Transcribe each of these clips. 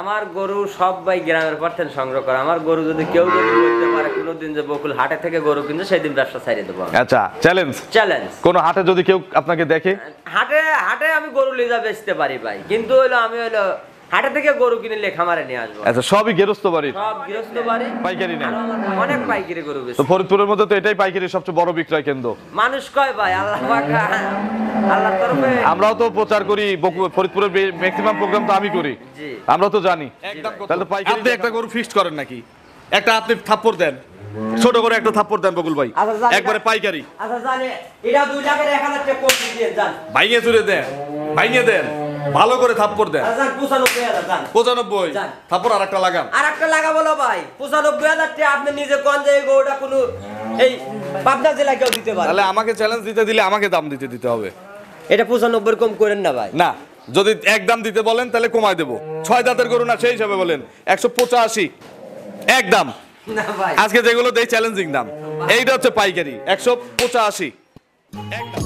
আমার গরু সব ভাই গ্রামের পার্থেন সংগ্রহ করা। আমার গরু যদি কেউ যদি বলতে পারে কোনোদিন যে বকুল হাটে থেকে গরু কিনছে, সেদিন ব্যবসা ছাড়িয়ে দেবো। আচ্ছা, চ্যালেঞ্জ। চ্যালেঞ্জ। কোন হাটে যদি কেউ আপনাকে দেখে, হাটে আমি গরু লিজা বেচতে পারি ভাই, কিন্তু হলো আমি হলো হাটে থেকে গরু কিনে খামারে নিয়ে আসবো। আচ্ছা, সবই গৃহস্থ বাড়ি? সব গৃহস্থ বাড়ি, পাইকারি নেই? অনেক পাইকারি গরু বেচি। তো ফরিদপুরের মধ্যে তো এটাই পাইকারি সবচেয়ে বড় বিক্রয় কেন্দ্র। মানুষ কয় ভাই, আল্লাহ পাকা আল্লাহর তরফে আমরাও তো প্রচার করি, ফরিদপুরের ম্যাক্সিমাম প্রোগ্রাম তো আমি করি, আমরা তো জানি। তাহলে তো পাইকারি। আপনি একটা গরু ফিক্সড করেন নাকি? একটা আপনি থাপ্পড় দেন, ছোট করে একটা থাপ্পড় দেন বকুল ভাই, একবারে পাইকারি। আচ্ছা জানি, এটা 2 লাখের 1000 টাকা কম দিয়ে যান। ভাইয়ে চুরে দেন, ভাইয়ে দেন, ভালো করে থাপ্পড় দেন। আচ্ছা 95000 যান। 95 থাপ্পড় আরেকটা লাগান। আরেকটা লাগাবো না ভাই, 95000 টাকা আপনি নিজে কোন যে এই গরুটা কোনো এই পাবনা জেলায় কেউ দিতে পারে। তাহলে আমাকে চ্যালেঞ্জ দিতে দিলে আমাকে দাম দিতে হবে। এটা 95 কম করেন না ভাই। না, যদি এক দাম দিতে বলেন তাহলে কমায় দেবো। 6 দাঁতের গরু না, সেই হিসাবে বলেন 185 এক দাম। না ভাই, আজকে যেগুলো দেই চ্যালেঞ্জিং দাম, এইটা হচ্ছে পাইকারি 185 এক দাম।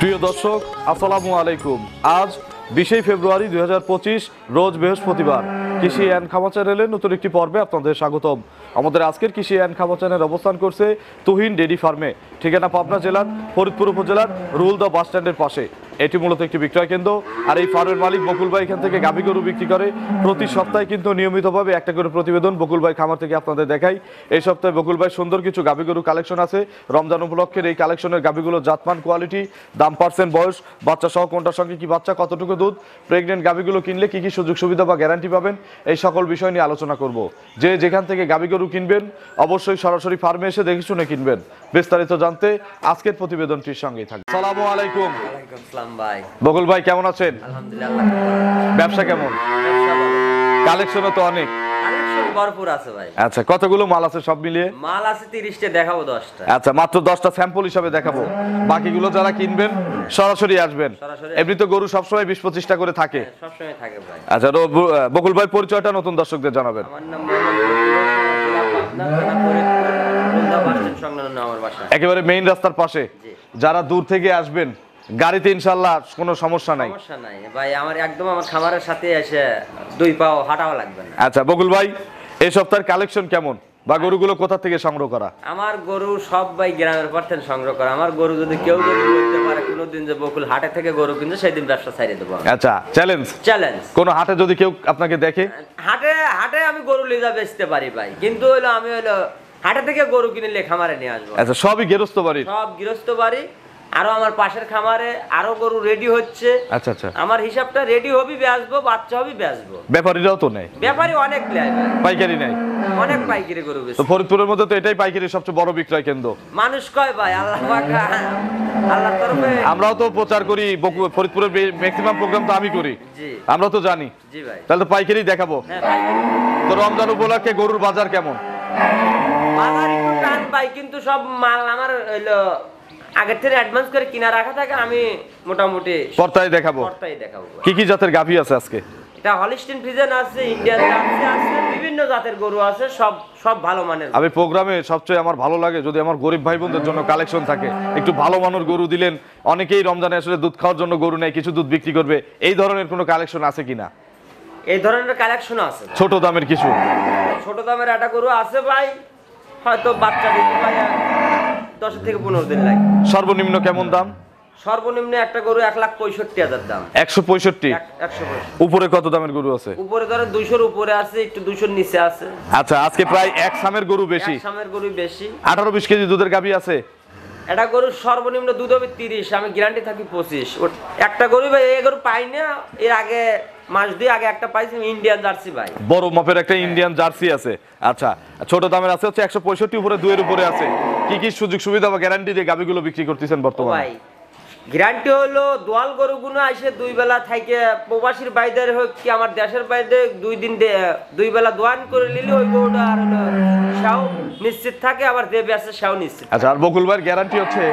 প্রিয় দর্শক, আসসালামু আলাইকুম। আজ 20 ফেব্রুয়ারি 2025, রোজ বৃহস্পতিবার। কৃষি অ্যান্ড খামার চ্যানেলের নতুন একটি পর্বে আপনাদের স্বাগতম। আমাদের আজকের কৃষি অ্যান্ড খামার চ্যানেল অবস্থান করছে তুহিন ডেইরি ফার্মে, ঠিকানা পাবনা জেলার ফরিদপুর উপজেলার রুলদা বাস স্ট্যান্ডের পাশে। এটি মূলত একটি বিক্রয় কেন্দ্র। আর এই ফার্মের মালিক বকুল ভাই এখান থেকে গাভী গরু বিক্রি করে। প্রতি সপ্তাহে কিন্তু নিয়মিতভাবে একটা করে প্রতিবেদন বকুল ভাই খামার থেকে আপনাদের দেখাই। এই সপ্তাহে বকুল ভাই সুন্দর কিছু গাভী গরু কালেকশন আছে। রমজান উপলক্ষের এই কালেকশনের গাভীগুলো জাতমান, কোয়ালিটি, দাম, পার্সেন্ট, বয়স, বাচ্চা সহ কোনটার সঙ্গে কি বাচ্চা, কতটুকু দুধ, প্রেগনেন্ট গাভীগুলো কিনলে কি কি সুযোগ সুবিধা বা গ্যারান্টি পাবেন, এই সকল বিষয় নিয়ে আলোচনা করব। যে যেখান থেকে গাভী গরু কিনবেন অবশ্যই সরাসরি ফার্মে এসে দেখে শুনে কিনবেন। বিস্তারিত জানতে আজকের প্রতিবেদনটির সঙ্গেই থাকবে। আসসালামু আলাইকুম। ওয়ালাইকুম আসসালাম ভাই। বকুল ভাই কেমন আছেন? আলহামদুলিল্লাহ। ব্যবসা কেমন? কালেকশনও তো অনেক, কালেকশন ভরপুর আছে ভাই। আচ্ছা, কতগুলো মাল আছে সব মিলিয়ে? মাল আছে 30টা, দেখাবো 10টা। আচ্ছা, মাত্র 10টা স্যাম্পল হিসাবে দেখাবো। বাকিগুলো যারা কিনবেন সরাসরি আসবেন। এমনি তো গরু সবসময় 20-25টা করে থাকে, সবসময় থাকে ভাই। আচ্ছা, বকুল ভাই পরিচয়টা নতুন দর্শকদের জানাবেন। আমার নাম মোহাম্মদ। একেবারে মেইন রাস্তার পাশে। যারা দূর থেকে আসবেন গাড়িতে ইনশাআল্লাহ কোনো সমস্যা নাই। সমস্যা নাই ভাই, আমার একদম আমার খামারের সাথে এসে 2 পাও হাঁটাও লাগবে না। আচ্ছা বকুল ভাই, এই সপ্তাহের কালেকশন কেমন বা গরুগুলো কোথা থেকে সংগ্রহ করা? আমার গরু সব ভাই গ্রামের পার্থেন সংগ্রহ করা। আমার গরু যদি কেউ যদি বলতে পারে কোনোদিন যে বকুল হাটে থেকে গরু কিনছে, সেদিন ব্যবসা ছাড়িয়ে দেবো। আচ্ছা, চ্যালেঞ্জ। চ্যালেঞ্জ। কোন হাটে যদি কেউ আপনাকে দেখে, হাটে আমি গরু লিজা বেচতে পারি ভাই, কিন্তু হলো আমি হলো হাটে থেকে গরু কিনে খামারে নিয়ে আসবো। আচ্ছা, সবই গৃহস্থ বাড়ি? সব গৃহস্থ বাড়ি। আরো আমার পাশের খামারে আরো গরু রেডি হচ্ছে। আচ্ছা আচ্ছা, আমার হিসাবটা রেডি হবি বেচবো, বাচ্চা হবি বেচবো। ব্যাপারীরাও তো নেই, ব্যাপারী অনেক নেয় ভাই, পাইকারি নেই, অনেক পাইকারি গরু বেচে। তো ফরিদপুরের মধ্যে তো এটাই পাইকারি সবচেয়ে বড় বিক্রয় কেন্দ্র। মানুষ কয় ভাই আল্লাহ পাক আল্লাহর তরফে। আমরাও তো প্রচার করি, ফরিদপুরের ম্যাক্সিমাম প্রোগ্রাম তো আমি করি, জি আমরা তো জানি। জি ভাই, তাহলে তো পাইকারি দেখাবো। হ্যাঁ পাইকারি। তো রমজান উপলক্ষে গরুর বাজার কেমন? বাজার একটু টান পাই, কিন্তু সব মাল আমার হইলো আগের থেকে অ্যাডভান্স করে কিনা রাখা থাকে। আমি মোটামুটি পর্তায় দেখাবো। পর্তাই দেখাবো। কি কি জাতের গাভী আছে আজকে? এটা হলিস্টিন ফ্রিজিয়ান আছে, ইন্ডিয়ান জার্সি আছে, বিভিন্ন জাতের গরু আছে, সব সব ভালো মানের। আমি প্রোগ্রামে সবচেয়ে আমার ভালো লাগে যদি আমার গরিব ভাই বোনদের জন্য কালেকশন থাকে, একটু ভালো মানের গরু দিলেন। অনেকেই রমজানে আসলে দুধ খাওয়ার জন্য গরু নেয়, কিছু দুধ বিক্রি করবে, এই ধরনের কোনো কালেকশন আছে কিনা? এই ধরনের কালেকশন আছে। ছোট দামের কিছু? ছোট দামের একটা গরু আছে ভাই, হয়তো বাচ্চা দিতে ভাই 10 থেকে 15 দিন লাগে। সর্বনিম্ন কেমন দাম? সর্বনিম্ন একটা গরু 1,65,000 দাম। 165। 165। উপরে কত দামের গরু আছে? উপরে ধরেন 200-র উপরে আছে, একটু 200-র নিচে আছে। আচ্ছা, আজকে প্রায় এক সামের গরু বেশি, এক সামের গরু বেশি। 18-20 কেজি দুধের গাভী আছে। একটা গরুর সর্বনিম্ন দুধ হবে 30, আমি গ্যারান্টি থাকি 25। একটা গরু ভাই এই গরু পাই না, এর আগে মাস 2 আগে একটা পাইছি ইন্ডিয়ান জার্সি ভাই, বড় মাপের একটা ইন্ডিয়ান জার্সি আছে। আচ্ছা, ছোট দামের আছে হচ্ছে 165, উপরে 2 এর উপরে আছে। কি কি সুযোগ সুবিধা বা গ্যারান্টি দিয়ে গাভীগুলো বিক্রি করতেছেন বর্তমানে? ভাই গ্যারান্টি হলো দোয়াল গরুগুলো আইসে 2 বেলা থাকে, প্রবাসীর বাইরে হোক কি আমার দেশের বাইরে 2 দিন 2 বেলা দোয়ান করে নিলে ওই গরুটা আর হলো সাও নিশ্চিত থাকে, আবার দেবে আছে সাও নিশ্চিত। আচ্ছা, আর বকুল ভাইয়ের গ্যারান্টি হচ্ছে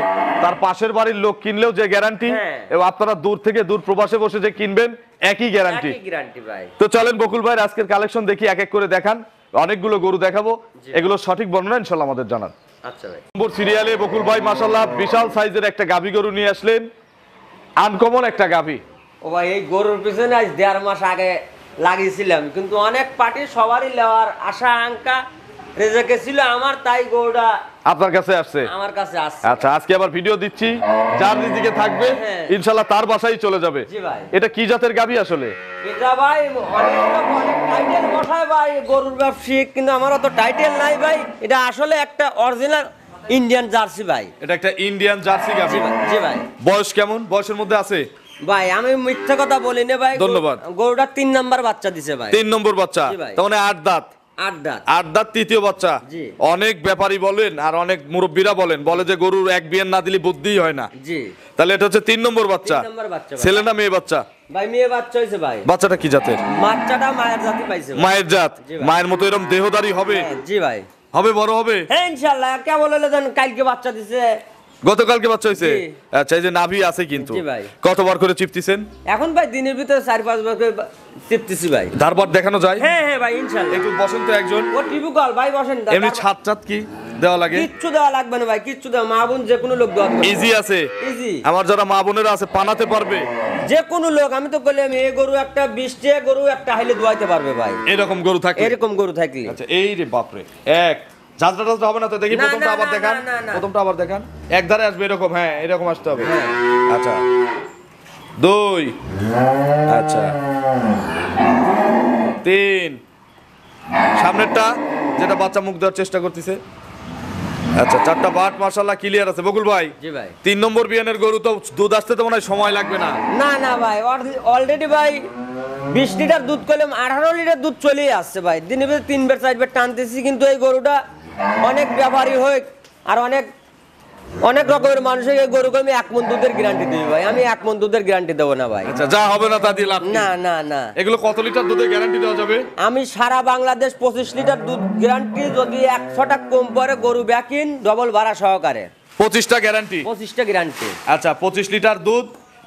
তার পাশের বাড়ির লোক কিনলেও যে গ্যারান্টি, হ্যাঁ। এবং আপনারা দূর থেকে দূর প্রবাসে বসে যে কিনবেন একই গ্যারান্টি। একই গ্যারান্টি ভাই। তো চলেন বকুল ভাইয়ের আজকের কালেকশন দেখি, এক এক করে দেখান। অনেকগুলো গরু দেখাবো, এগুলো সঠিক বর্ণনা ইনশাআল্লাহ আমাদের জানান। আচ্ছা ভাই। নম্বর সিরিয়ালে বকুল ভাই মাশাআল্লাহ বিশাল সাইজের একটা গাভী গরু নিয়ে আসলেন, আনকমন একটা গাভী। ও ভাই এই গরুর পিছনে আজ 1.5 মাস আগে লাগিয়েছিলাম, কিন্তু অনেক পার্টি সবারই নেওয়ার আশা আঙ্কা রেজেকে ছিল আমার, তাই গরুটা আপনার কাছে আসছে। আমার কাছে আসছে। আচ্ছা, আজকে আবার ভিডিও দিচ্ছি, যার দিকে থাকবে হ্যাঁ। ইনশাআল্লাহ তার বাসায় চলে যাবে। জি ভাই। এটা কি জাতের গাভী আসলে? এটা ভাই অনেক টাইটেল বসায় ভাই গরুর ব্যবসায়িক, কিন্তু আমার অত টাইটেল নাই ভাই। এটা আসলে একটা অরিজিনাল ইন্ডিয়ান জার্সি ভাই। এটা একটা ইন্ডিয়ান জার্সি গাভী। জি ভাই। বয়স কেমন? বয়সের মধ্যে আছে? ভাই আমি মিথ্যা কথা বলি না ভাই, ধন্যবাদ। গরুটা 3 নাম্বার বাচ্চা দিছে ভাই। 3 নম্বর বাচ্চা, জি ভাই। তার মানে 8 দাঁত। 8 দাঁত। 8 দাঁত, তৃতীয় বাচ্চা। জি। অনেক ব্যাপারী বলেন আর অনেক মুরব্বীরা বলে যে গরুর এক বিয়ান না দিলে বুদ্ধিই হয় না। জি। তাহলে এটা হচ্ছে 3 নম্বর বাচ্চা। 3 নাম্বার বাচ্চা ভাই। ছেলে না মেয়ে বাচ্চা? ভাই মেয়ে বাচ্চা হইছে ভাই। বাচ্চাটা কি জাতের? বাচ্চাটা মায়ের জাতি পাইছে ভাই। মায়ের জাত। জি ভাই। মায়ের মতো এরকম দেহদারি হবে? হ্যাঁ, জি ভাই। হবে, বড় হবে? হ্যাঁ ইনশাআল্লাহ। কেমন হলো জান, কালকে বাচ্চা দিছে। গতকালকে বাচ্চা হয়েছে? জি। আচ্ছা, এই যে নাভি আছে কিন্তু জি ভাই। কতবার করে চিপতেছেন? এখন ভাই দিনের ভিতরে 4-5 বার করে চিপতেছি ভাই। ধারবার দেখানো যায়? হ্যাঁ হ্যাঁ ভাই ইনশাআল্লাহ। একটু বসেন তো একজন। ও টিভি কল ভাই, বসেন। এমনি ছাদ কি দেওয়া লাগে? কিচ্ছু দেওয়া লাগবে না ভাই, কিচ্ছু দেওয়া, মা বোন যে কোনো লোক দেওয়া ইজি আছে? ইজি। আমার যারা মা বোনেরা আছে পানাতে পারবে? যে কোনো লোক, আমি তো বললাম এই গরু একটা 20 টাকা গরু একটা হাইলে দোয়াইতে পারবে ভাই, এরকম গরু থাকে? এরকম গরু থাকলে। আচ্ছা, এই রে বাপরে। এক ঝাঁঝরা টাঝরা হবে না তো? দেখি না, প্রথমটা না, আবার না, দেখান। না, না। প্রথমটা আবার দেখান। এক ধারে আসবে এরকম? হ্যাঁ, এরকম আসতে হবে। হ্যাঁ। আচ্ছা, 2, আচ্ছা 3, সামনেরটা যেটা বাচ্চা মুখ দেওয়ার চেষ্টা করতেছে। আচ্ছা, 4টা বাট মাশাআল্লাহ ক্লিয়ার আছে। বকুল ভাই, জি ভাই। 3 নম্বর বিয়ানের গরু তো দুধ আসতে তো মনে হয় সময় লাগবে না? না না ভাই, অলরেডি ভাই 20 লিটার দুধ করলাম, 18 লিটার দুধ চলেই আসছে ভাই। দিনে 3 বার 4 বার টানতেছি, কিন্তু এই গরুটা অনেক ব্যাপারী হয় আর অনেক রকমের মানুষের এই গরুকে আমি 1 মণ দুধের গ্যারান্টি দিই ভাই। আমি 1 মণ দুধের গ্যারান্টি দেবো না ভাই। আচ্ছা, যা হবে না তা দিয়ে লাভ নেই। না না না। এগুলো কত লিটার দুধের গ্যারান্টি দেওয়া যাবে? আমি সারা বাংলাদেশ 25 লিটার দুধ গ্যারান্টি, যদি 100টা কম পরে গরু ব্যাকিন ডবল ভাড়া সহকারে। 25টা গ্যারান্টি? 25টা গ্যারান্টি। আচ্ছা, 25 লিটার দুধ,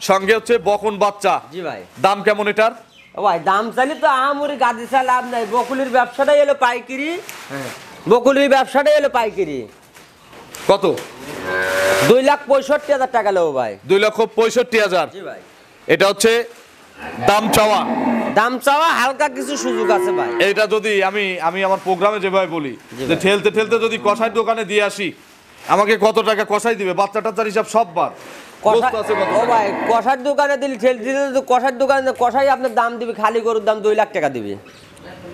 সঙ্গে হচ্ছে বকন বাচ্চা। জি ভাই। দাম কেমন এটার? ও ভাই দাম চাইলে তো আমরি গাদি চা লাভ নাই। বকুলির ব্যবসাটাই এলো পাইকারি। হ্যাঁ। বকুলির ব্যবসাটাই এলো পাইকারি। কত? 2,65,000 টাকা লো ভাই। 2,65,000? জি ভাই। এটা হচ্ছে দাম চাওয়া? দাম চাওয়া, হালকা কিছু সুযোগ আছে ভাই। এইটা যদি আমি আমার প্রোগ্রামে যেভাবে বলি জি যে ভাই। ঠেলতে ঠেলতে যদি কষাই দোকানে দিয়ে আসি, আমাকে কত টাকা কষাই দিবে? বাচ্চা টাচ্চার হিসাব সব বার। গোস্ত আছে কত ও টাকা? ভাই কষার দোকানে দিলে ঠেল দিলে তো কষার দোকানে কষাই আপনার দাম দিবে, খালি গরুর দাম 2 লাখ টাকা দিবে।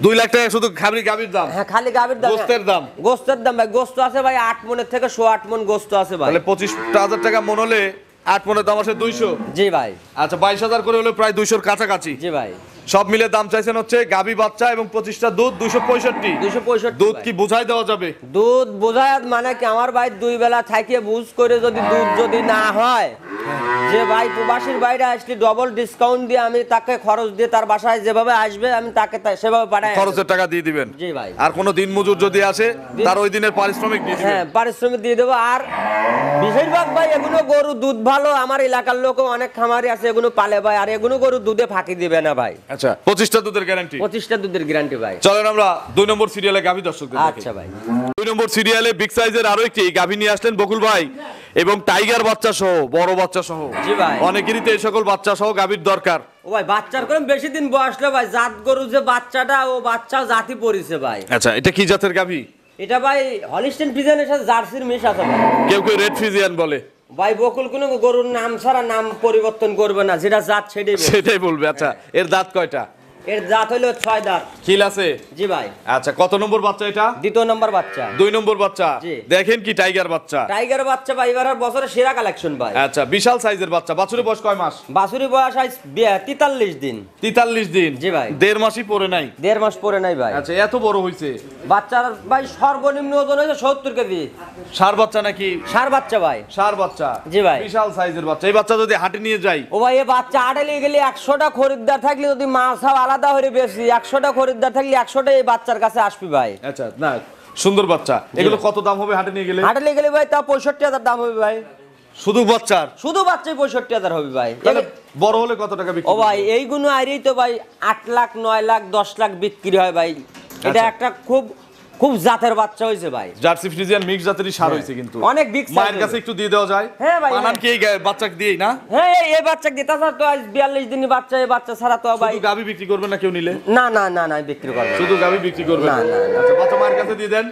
2 লাখ টাকা শুধু গাভীর দাম? হ্যাঁ, খালি গাভীর দাম। গোস্তের দাম? গোস্তের দাম ভাই, গোস্ত আছে ভাই 8 মণের থেকে 108 মণ গোস্ত আছে ভাই। তাহলে 25,000 টাকা মন হলে 8 মনের দাম আসে 200। জি ভাই। আচ্ছা 22,000 করে হলে প্রায় 200-র কাছাকাছি। জি ভাই। সব মিলে দাম চাইছেন হচ্ছে গাভী বাচ্চা এবং 25টা দুধ 265। 265 দুধ কি বুঝাই দেওয়া যাবে? দুধ বোঝায় মানে কি আমার ভাই 2 বেলা থাকিয়ে বুঝ করে যদি দুধ যদি না হয়, যে ভাই প্রবাসীর বাইরে আসলে ডবল ডিসকাউন্ট দিয়ে আমি তাকে খরচ দিয়ে তার বাসায় যেভাবে আসবে আমি তাকে সেভাবে পাঠাই, খরচের টাকা দিয়ে দিবেন। জি ভাই। আর কোনো দিন মজুর যদি আসে তার ওই দিনের পারিশ্রমিক দিয়ে দিবেন। হ্যাঁ পারিশ্রমিক দিয়ে দেবো। আর বেশিরভাগ ভাই এগুলো গরু দুধ ভালো, আমার এলাকার লোকও অনেক খামারি আছে এগুলো পালে ভাই, আর এগুলো গরু দুধে ফাঁকি দিবে না ভাই। আচ্ছা 25টা দুধের গ্যারান্টি। 25টা দুধের গ্যারান্টি ভাই। চলেন আমরা 2 নম্বর সিরিয়ালে গাভী দর্শকদের দেখাই। আচ্ছা ভাই। 2 নম্বর সিরিয়ালে বিগ সাইজের আরো একটি গাভী নিয়ে আসলেন বকুল ভাই, এবং টাইগার বাচ্চা সহ, বড় বাচ্চা সহ। জি ভাই। অনেকেরই তো এই সকল বাচ্চা সহ গাভীর দরকার। ও ভাই বাচ্চার করে বেশি দিন বয়সলে ভাই জাত গরু যে বাচ্চাটা ও বাচ্চা জাতি পড়িছে ভাই। আচ্ছা এটা কি জাতের গাভী? এটা ভাই হলিস্টিয়ান ফ্রিজিয়ানের সাথে জার্সির মিশ আছে ভাই। কেউ কেউ রেড ফ্রিজিয়ান বলে ভাই। বকুল কোনো গরুর নাম ছাড়া নাম পরিবর্তন করবে না, যেটা জাত সেটাই বলবে। আচ্ছা এর দাঁত কয়টা? এর জাত হলো 6 দাঁত। খিল আছে? জি ভাই। আচ্ছা কত নম্বর বাচ্চা এটা? 2 নম্বর বাচ্চা। 2 নম্বর বাচ্চা। জি। দেখেন কি টাইগার বাচ্চা। টাইগার বাচ্চা ভাই এবার বছরের সেরা কালেকশন ভাই। আচ্ছা বিশাল সাইজের বাচ্চা। বাছুরের বয়স কয় মাস? বাছুরি বয়স 43 দিন। 43 দিন? জি ভাই। 1.5 মাসই পরে নাই? 1.5 মাস পরে নাই ভাই। আচ্ছা এত বড় হইছে? বাচ্চার ভাই সর্বনিম্ন ওজন হয়েছে 70 কেজি। ষাঁড় বাচ্চা নাকি? ষাঁড় বাচ্চা ভাই। ষাঁড় বাচ্চা? জি ভাই। বিশাল সাইজের বাচ্চা। এই বাচ্চা যদি হাটে নিয়ে যাই? ও ভাই এই বাচ্চা হাটে নিয়ে গেলে 100টা খরিদ্দার থাকলে যদি মাছ আলাদা হয়ে বেশি 100টা খরিদ্দার থাকলে 100টা এই বাচ্চার কাছে আসবি ভাই। আচ্ছা না সুন্দর বাচ্চা। এগুলো কত দাম হবে হাটে নিয়ে গেলে? হাটে নিয়ে গেলে ভাই তা 65,000 দাম হবে ভাই। শুধু বাচ্চার? শুধু বাচ্চাই 65,000 হবে ভাই। তাহলে বড় হলে কত টাকা বিক্রি? ও ভাই এইগুলো আইরেই তো ভাই 8 লাখ 9 লাখ 10 লাখ বিক্রি হয় ভাই। এটা একটা খুব খুব জাতের বাচ্চা হইছে ভাই। জার্সি ফ্রিজিয়ান মিক্স জাতেরই ষাঁড় হইছে কিন্তু অনেক বিগ সাইজ। মায়ের কাছে একটু দিয়ে দেওয়া যায়? হ্যাঁ ভাই। পানান কি এই বাচ্চাকে দিয়েই না? হ্যাঁ এই বাচ্চা দিতা স্যার তো আজ 42 দিনের বাচ্চা, এই বাচ্চা ছাড়া তো ভাই শুধু গাভী বিক্রি করবেন না কেউ নিলে? না না না না বিক্রি করবে শুধু গাভী বিক্রি করবেন? না, না, না। আচ্ছা বাচ্চা মায়ের কাছে দিয়ে দেন।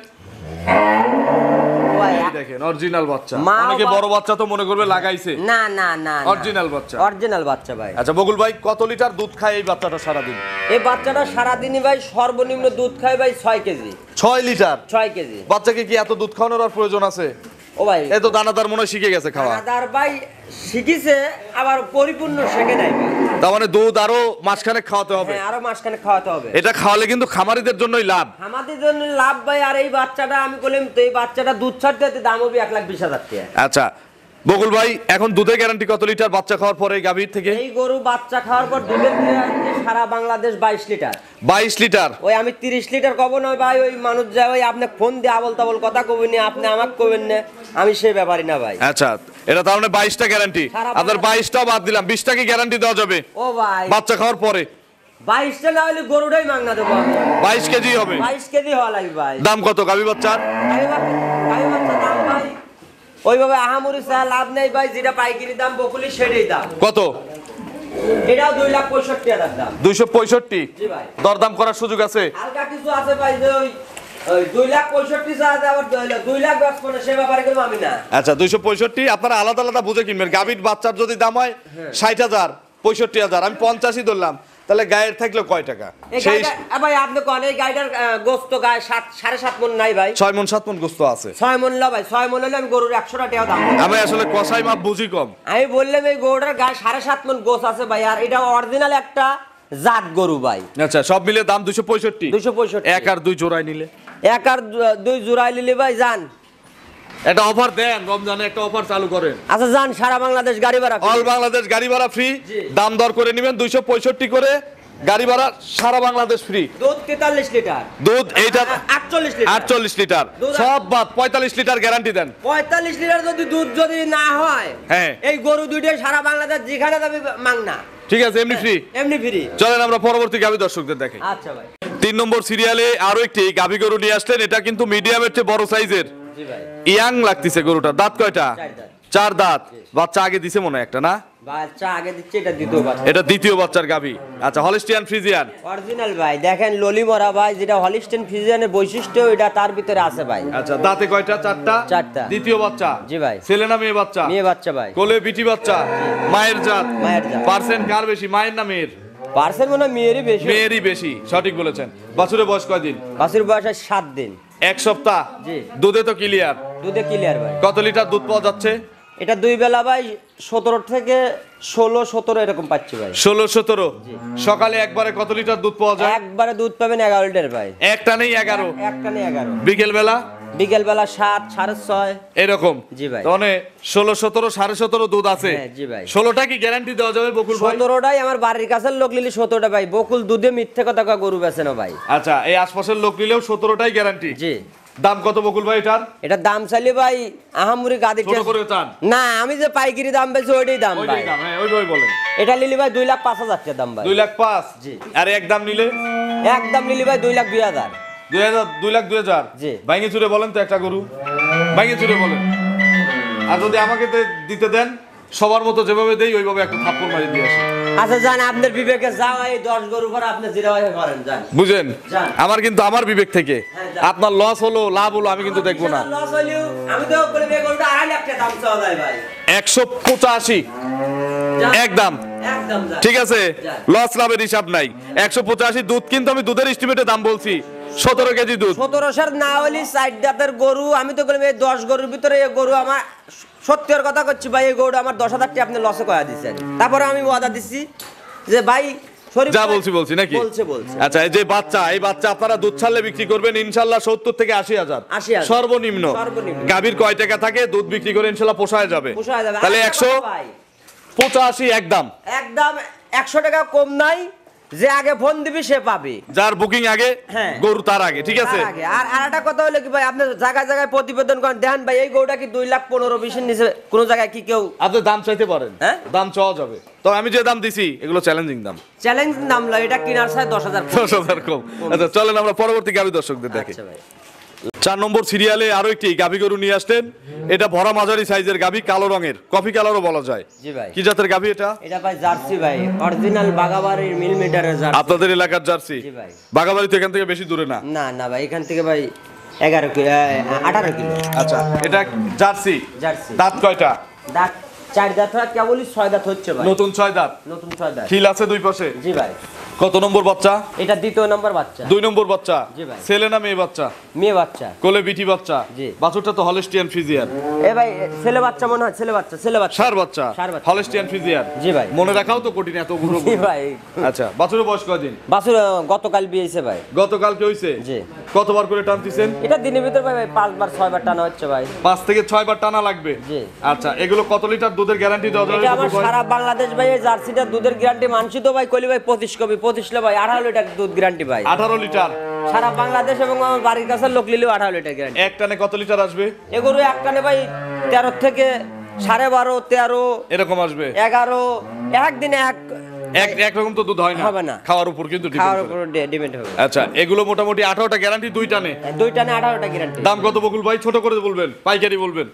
ভাই এই দেখেন অরিজিনাল বাচ্চা। মা অনেকে বা- বড় বাচ্চা তো মনে করবে লাগাইছে। না না না অরিজিনাল বাচ্চা। অরিজিনাল বাচ্চা ভাই। আচ্ছা বকুল ভাই কত লিটার দুধ খায় এই বাচ্চাটা সারা দিন? এই বাচ্চাটা সারাদিনই ভাই সর্বনিম্ন দুধ খায় ভাই 6 কেজি। 6 লিটার? 6 কেজি। বাচ্চাকে কি এত দুধ খাওয়ানোর আর প্রয়োজন আছে? ও ভাই এত দানাদার মনে হয় শিখে গেছে খাওয়া। দানাদার ভাই শিখিছে আবার পরিপূর্ণ শেখে নাই ভাই। তার মানে দুধ আরো মাসখানেক খাওয়াতে হবে? হ্যাঁ আরো মাসখানেক খাওয়াতে হবে। এটা খাওয়ালে কিন্তু খামারিদের জন্যই লাভ। আমাদের জন্য লাভ ভাই। আর এই বাচ্চাটা আমি বললাম তো এই বাচ্চাটা দুধ ছাড়তে দাম হবে 1,20,000 টাকা। আচ্ছা বকুল ভাই এখন দুধের গ্যারান্টি কত লিটার বাচ্চা খাওয়ার পরে গাভীর থেকে? এই গরু বাচ্চা খাওয়ার পর দুধের গ্যারান্টি সারা বাংলাদেশ 22 লিটার। 22 লিটার? ওই আমি 30 লিটার কব না ভাই। ওই মানুষ যায় ওই আপনি ফোন দিয়ে আবল তাবল কথা কবেন না, আপনি আমাকে কবেন না, আমি সেই ব্যাপারই না ভাই। আচ্ছা এটা তার মানে 22টা গ্যারান্টি। সারা আপনার 22টাও বাদ দিলাম, 20টা কি গ্যারান্টি দেওয়া যাবে ও ভাই বাচ্চা খাওয়ার পরে? 22টা না হলে গরুটাই মাংনা দেবো আমি। 22 কেজি হবে? 22 কেজি হওয়া লাগবে ভাই। দাম কত গাভী বাচ্চার? গাই বাচ্চা দাম ভাই ওইভাবে আহামরি চা লাভ নেই ভাই। যেটা পাইকারি দাম বকুলি সেটাই দাম। কত? এটাও 2,65,000 দাম। 265? জি ভাই। দরদাম করার সুযোগ আছে? হালকা কিছু আছে ভাই যে ওই 2,65,000 চা আছে, আবার 2,55,000 সে ব্যাপারে কিন্তু আমি না। আচ্ছা 265 আপনারা আলাদা আলাদা বুঝে কিনবেন। গাভীর বাচ্চার যদি দাম হয় 60,000 65,000, আমি 85 ধরলাম, তাহলে গায়ের থাকলো কয় টাকা? এই সেই গাইটা ভাই আপনি কোন এই গাইটার গোস্ত গায় 7.5 মণ নাই ভাই। 6 মণ 7 মণ গোস্ত আছে। 6 মণ লা ভাই। 6 মণ হলে আমি গরুর 100 টাকা দাম দেব। আমি আসলে কষাই মাপ বুঝি কম। আমি বললাম এই গরুটার গায়ে 7.5 মণ গোস্ত আছে ভাই। আর এটা অরিজিনাল একটা জাত গরু ভাই। আচ্ছা সব মিলে দাম 265? 265। এক আর দুই জোড়ায় নিলে? এক আর দুই জোড়াই নিলে ভাই যান। একটা অফার দেন, রমজানে একটা অফার চালু করেন। আচ্ছা যান, সারা বাংলাদেশ গাড়ি ভাড়া অল বাংলাদেশ গাড়ি ভাড়া ফ্রি। জি। দাম দর করে নেবেন 265 করে, গাড়ি ভাড়া সারা বাংলাদেশ ফ্রি। দুধ 43 লিটার। দুধ এইটা 48 লিটার। 48 লিটার দুধ সব বাদ 45 লিটার গ্যারান্টি দেন। 45 লিটার যদি দুধ যদি না হয় হ্যাঁ এই গরু দুইটাই সারা বাংলাদেশ যেখানে যাবে মাংনা। ঠিক আছে এমনি ফ্রি? এমনি ফ্রি। চলেন আমরা পরবর্তী গাভী দর্শকদের দেখাই। আচ্ছা ভাই। 3 নম্বর সিরিয়ালে আরো একটি গাভী গরু নিয়ে আসলেন। এটা কিন্তু মিডিয়ামের চেয়ে বড় সাইজের। জি ভাই। ইয়াং লাগতেছে গরুটা। দাঁত কয়টা? 4 দাঁত। 4 দাঁত। বাচ্চা আগে দিছে মনে হয় একটা না? বাচ্চা আগে দিচ্ছে, এটা দ্বিতীয় বাচ্চা। এটা দ্বিতীয় বাচ্চার গাভী। আচ্ছা হলিস্টিয়ান ফ্রিজিয়ান? অরিজিনাল ভাই। দেখেন ললিমরা ভাই, যেটা হলিস্টিয়ান ফ্রিজিয়ানের বৈশিষ্ট্য এটা তার ভিতরে আছে ভাই। আচ্ছা দাঁতে কয়টা? 4টা? 4টা। দ্বিতীয় বাচ্চা? জি ভাই। ছেলে না মেয়ে বাচ্চা? মেয়ে বাচ্চা ভাই। কোলে বিটি বাচ্চা? মায়ের জাত? মায়ের জাত। পার্সেন্ট কার বেশি, মায়ের না মেয়ের? পার্সেন্ট মনে হয় মেয়েরই বেশি। মেয়েরই বেশি, সঠিক বলেছেন। বাছুরের বয়স কয়দিন? বাছুর বয়স 7 দিন। 1 সপ্তাহ? জি। দুধে তো ক্লিয়ার? দুধে ক্লিয়ার ভাই। কত লিটার দুধ পাওয়া যাচ্ছে? এটা দুই বেলা ভাই 17 থেকে 16-17 এরকম পাচ্ছি ভাই। 16-17 সকালে একবারে কত লিটার দুধ পাওয়া যায়? একবারে দুধ পাবেন 11 লিটার ভাই। একটা নেই 11? একটা নেই 11। বিকেল বেলা? বিকেল বেলা 7, 6:30 এরকম। জি ভাই। মানে 16-17, 17.5 দুধ আছে। হ্যাঁ জি ভাই। 16টা কি গ্যারান্টি দেওয়া যাবে বকুল ভাই? 17টাই আমার বাড়ির কাছের লোক নিলে 17টা ভাই। বকুল দুধে মিথ্যে কথা কয় গরু বেচে না ভাই। আচ্ছা, এই আশপাশের লোক নিলেও 17টাই গ্যারান্টি। জি। দাম কত বকুল ভাই এটার? এটা দাম চাইলে ভাই আহামুরি গাদি ছোট করে চান? না, আমি যে পাইকারি দাম বেচি ওইটাই দাম ভাই। ওইটাই দাম, হ্যাঁ ওইটাই বলেন। এটা নিলি ভাই 2,05,000 টাকা দাম ভাই। 2,05,000? জি। আর একদম নিলে? একদম নিলি ভাই 2,02,000। 2,02,000? জি। ভাঙে চুরে বলেন তো একটা গরু, ভাঙে চুরে বলেন। আর যদি আমাকে দিতে দেন সবার মতো যেভাবে দেই ওইভাবে একটা থাপ্পড় মারি দিয়ে আসি। আচ্ছা জান, আপনার বিবেকে যাও, এই 10 গরু পর আপনি জিরা ভাই করেন জান। বুঝেন? যান। আমার কিন্তু আমার বিবেক থেকে হ্যাঁ, যান। আপনার লস হলো লাভ হলো আমি কিন্তু দেখবো না। লস হইলেও আমি তো বলি এই গরুটা 2.5 লাখ টাকা দাম চাওয়া যায় ভাই। 185 যান। একদম। একদম যান। ঠিক আছে, যান। লস লাভের হিসাব নাই। 185 দুধ, কিন্তু আমি দুধের এস্টিমেটে দাম বলছি 17 কেজি দুধ। 1700 না হলে 60 দাঁতের গরু। আমি তো বলি এই 10 গরুর ভিতরে এই গরু আমার সত্যির কথা করছি ভাই, এই গরুটা আমার 10,000 টাকা আপনি লসে কয়া দিচ্ছেন। তারপরে আমি ওয়াদা দিচ্ছি যে ভাই শরীফ যা ভাই- বলছি নাকি? বলছে। আচ্ছা, এই যে এই বাচ্চা আপনারা দুধ ছাড়লে বিক্রি করবেন ইনশাল্লাহ 70 থেকে 80,000 80,000 সর্বনিম্ন। সর্বনিম্ন। গাভীর কয় টাকা থাকে দুধ বিক্রি করে ইনশাল্লাহ পোষায় যাবে। পোষায় যাবে। তাহলে আরেকটা কথা ভাই, 185 একদম। একদম 100 টাকা কম নাই। যে আগে ফোন দিবি সে পাবে। যার বুকিং আগে, হ্যাঁ। গরু তার আগে, ঠিক আছে? তার আগে। আর একটা কথা হলো কি ভাই, আপনি জায়গায় জায়গায় প্রতিবেদন করেন, দেখেন ভাই এই গরুটা কি 2,15,20 নিচে কোন জায়গায় কি কেউ আপনি দাম চাইতে পারেন, হ্যাঁ? দাম চাওয়া যাবে। তো আমি যে দাম দিছি এগুলো চ্যালেঞ্জিং দাম। চ্যালেঞ্জ নাম লয়, এটা কিনার চাই 10,000 কম। 10,000 কম। আচ্ছা চলেন আমরা পরবর্তী গাভী দর্শকদের দেখি। আচ্ছা ভাই। 4 নম্বর সিরিয়ালে আরো একটি গাভী গরু নিয়ে আসলেন। এটা ভরা মাঝারি সাইজের গাভী, কালো রঙের, কফি কালারও বলা যায়। জি ভাই। কি জাতের গাভী এটা? এটা ভাই জার্সি ভাই, অরিজিনাল বাগাবাড়ির মিলিমিটারের জার্সি। আপনাদের এলাকার জার্সি? জি ভাই। বাগাবাড়ি তো এখান থেকে বেশি দূরে না। না না ভাই, এখান থেকে ভাই 18 কিলো। আচ্ছা, এটা জার্সি। জার্সি। দাঁত কয়টা? দাঁত 4 দাঁত হয়, কেবলই 6 দাঁত হচ্ছে ভাই। নতুন 6 দাঁত। নতুন 6 দাঁত। খিল আছে দুই পাশে। জি ভাই। কত নম্বর বাচ্চা? এটা দ্বিতীয় নম্বর বাচ্চা। 2 নম্বর বাচ্চা। জি ভাই। ছেলে না মেয়ে বাচ্চা? মেয়ে বাচ্চা। কোলে বিটি বাচ্চা? জি। বাছুরটা তো হলস্টিয়ান ফ্রিজিয়ান। এ ভাই ছেলে বাচ্চা মনে হয়, ছেলে বাচ্চা। ষাঁড় বাচ্চা। ষাঁড় বাচ্চা। Holstein Friesian. জি ভাই। মনে রাখাও তো কঠিন এতগুলো। জি ভাই। আচ্ছা, বাছুরের বয়স কয়দিন? বাছুর গতকাল বিয়েছে ভাই। গতকালকে হইছে? জি। কতবার করে টানতেছেন? এটা দিনের ভিতর ভাই 5 বার 6 বার টানা হচ্ছে ভাই। 5 থেকে 6 বার টানা লাগবে। জি। আচ্ছা, এগুলো কত লিটার দুধের গ্যারান্টি দেওয়া যাবে? এটা আমার সারা বাংলাদেশ ভাই এই জার্সিটা দুধের গ্যারান্টি মানছি তো ভাই, কইলি ভাই 25 কবি 25 লে ভাই 18 লিটার দুধ গ্যারান্টি ভাই। 18 লিটার সারা বাংলাদেশ এবং আমার বাড়ির কাছে লোক নিলেও 18 লিটার গ্যারান্টি। এক টানে কত লিটার আসবে? এগুলো এক টানে ভাই 13 থেকে 12.5 13 এরকম আসবে। 11 একদিনে এক রকম তো দুধ হয় না। হবে না। খাওয়ার উপর কিন্তু depend খাওয়ার করে। উপর ডিপেন্ড হবে। আচ্ছা, এগুলো মোটামুটি 18টা গ্যারান্টি 2 টানে। 2 টানে 18টা গ্যারান্টি। দাম কত বকুল ভাই? ছোট করে বলবেন, পাইকারি বলবেন।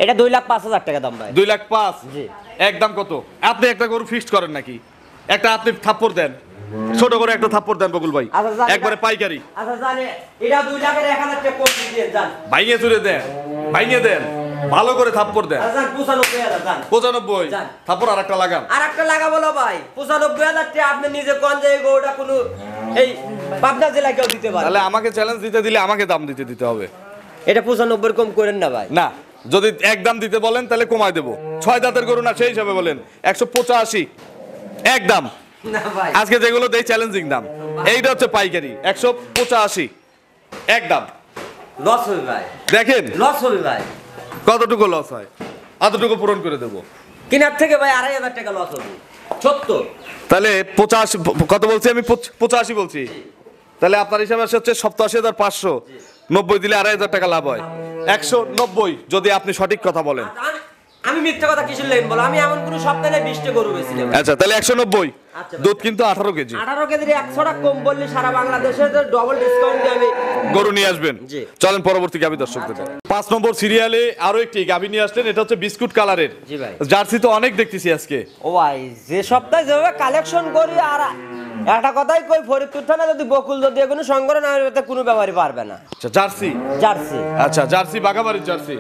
এটা 2,05,000 টাকা দাম ভাই। 2,05,000? জি। একদম কত? আপনি একটা গরু ফিক্সড করেন নাকি? একটা আপনি থাপ্পড় দেন, ছোট করে একটা থাপ্পড় দেন বকুল ভাই, আচ্ছা, জানি একবারে না। পাইকারি। আচ্ছা জানে এটা 2 লাখের 1,000 টাকা কম দিয়ে যান। ভাইঙে চুরে দেন, ভাইঙে দেন, ভালো করে থাপ্পড় দেন। আচ্ছা জান 95,000 জান। 95? যান। থাপ্পড় আরেকটা লাগান। আর একটা লাগাবো না ভাই। 95,000 টাকা আপনি নিজে কোন যে এই গরুটা কোনো এই পাবনা জেলা কেউ দিতে পারে। তাহলে আমাকে চ্যালেঞ্জ দিতে দিলে আমাকে দাম দিতে হবে। এটা 95 কম করেন না ভাই। না, যদি একদম দিতে বলেন তাহলে কমায় দেবো। 6 দাঁতের গরু না, সেই হিসাবে বলেন 185 একদম। না ভাই। আজকে যেগুলো দেই চ্যালেঞ্জিং দাম, এইটা হচ্ছে পাইকারি 185 একদম। লস হবে ভাই। দেখেন লস হবে ভাই। কতটুকু লস হয়, অতটুকু পূরণ করে দেবো। কিনার থেকে ভাই 2,500 টাকা লস হবে। 70। তাহলে 85 কত বলছি আমি? 85 বলছি। তাহলে আপনার হিসাবে আসে হচ্ছে 87,500। 90 দিলে 2,500 টাকা লাভ হয়। 190 যদি আপনি সঠিক কথা বলেন। আমি মিথ্যা কথা কিছু লেন বল, আমি এমন কোন সপ্তাহে 20টা গরু বেচিলাম। আচ্ছা, তাহলে 190। আচ্ছা ভাই। দুধ কিন্তু 18 কেজি। 18 কেজির 100 টাকা কম বললে সারা বাংলাদেশে ডবল ডিসকাউন্ট দিয়ে আমি গরু নিয়ে আসবেন। জি। চলেন পরবর্তী গাভী দর্শকদের। 5 নম্বর সিরিয়ালে আরো একটি গাভী নিয়ে আসলেন। এটা হচ্ছে বিস্কুট কালারের। জি ভাই। জার্সি তো অনেক দেখতেছি আজকে। ও ভাই, যে সপ্তাহে যেভাবে কালেকশন করি, আর একটা কথাই কই, ফরিদপুর থানা যদি বকুল যদি এগুলো সংগ্রহ না হয় কোনো ব্যাপারই পারবে না। আচ্ছা, জার্সি। জার্সি। আচ্ছা, জার্সি বাগাবাড়ির জার্সি।